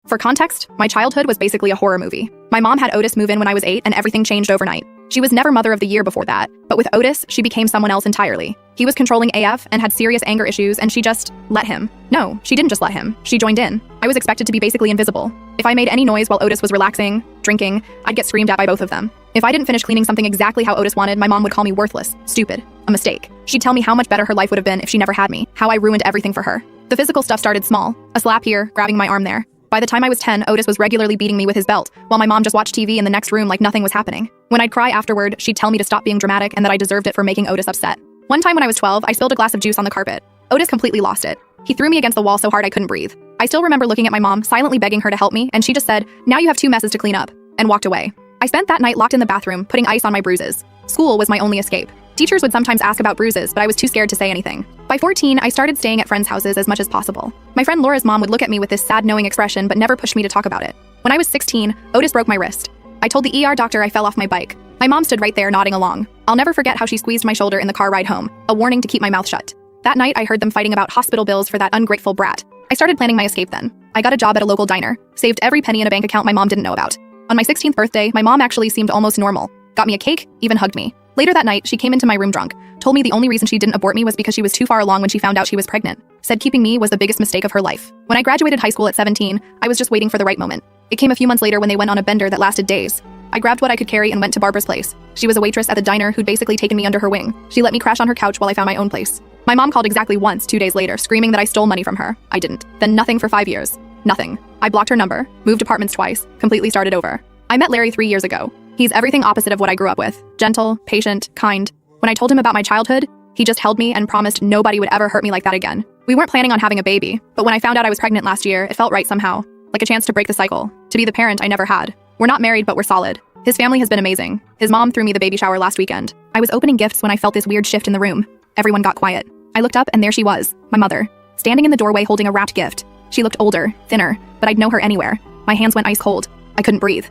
For context, my childhood was basically a horror movie. My mom had Otis move in when I was 8 and everything changed overnight. She was never Mother of the Year before that, but with Otis, she became someone else entirely. He was controlling AF and had serious anger issues, and she just let him. No, she didn't just let him. She joined in. I was expected to be basically invisible. If I made any noise while Otis was relaxing, drinking, I'd get screamed at by both of them. If I didn't finish cleaning something exactly how Otis wanted, my mom would call me worthless, stupid, a mistake. She'd tell me how much better her life would have been if she never had me, how I ruined everything for her. The physical stuff started small, a slap here, grabbing my arm there. By the time I was 10, Otis was regularly beating me with his belt, while my mom just watched TV in the next room like nothing was happening. When I'd cry afterward, she'd tell me to stop being dramatic and that I deserved it for making Otis upset. One time when I was 12, I spilled a glass of juice on the carpet. Otis completely lost it. He threw me against the wall so hard I couldn't breathe. I still remember looking at my mom, silently begging her to help me, and she just said, "Now you have 2 messes to clean up," and walked away. I spent that night locked in the bathroom, putting ice on my bruises. School was my only escape. Teachers would sometimes ask about bruises, but I was too scared to say anything. By 14, I started staying at friends' houses as much as possible. My friend Laura's mom would look at me with this sad knowing expression but never push me to talk about it. When I was 16, Otis broke my wrist. I told the ER doctor I fell off my bike. My mom stood right there nodding along. I'll never forget how she squeezed my shoulder in the car ride home, a warning to keep my mouth shut. That night, I heard them fighting about hospital bills for that ungrateful brat. I started planning my escape then. I got a job at a local diner, saved every penny in a bank account my mom didn't know about. On my 16th birthday, my mom actually seemed almost normal, got me a cake, even hugged me. Later that night, she came into my room drunk, told me the only reason she didn't abort me was because she was too far along when she found out she was pregnant. Said keeping me was the biggest mistake of her life. When I graduated high school at 17, I was just waiting for the right moment. It came a few months later when they went on a bender that lasted days. I grabbed what I could carry and went to Barbara's place. She was a waitress at the diner who'd basically taken me under her wing. She let me crash on her couch while I found my own place. My mom called exactly once 2 days later, screaming that I stole money from her. I didn't. Then nothing for 5 years. Nothing. I blocked her number, moved apartments twice, completely started over. I met Larry 3 years ago. He's everything opposite of what I grew up with. Gentle, patient, kind. When I told him about my childhood, he just held me and promised nobody would ever hurt me like that again. We weren't planning on having a baby, but when I found out I was pregnant last year, it felt right somehow. Like a chance to break the cycle. To be the parent I never had. We're not married, but we're solid. His family has been amazing. His mom threw me the baby shower last weekend. I was opening gifts when I felt this weird shift in the room. Everyone got quiet. I looked up and there she was, my mother, standing in the doorway holding a wrapped gift. She looked older, thinner, but I'd know her anywhere. My hands went ice cold. I couldn't breathe.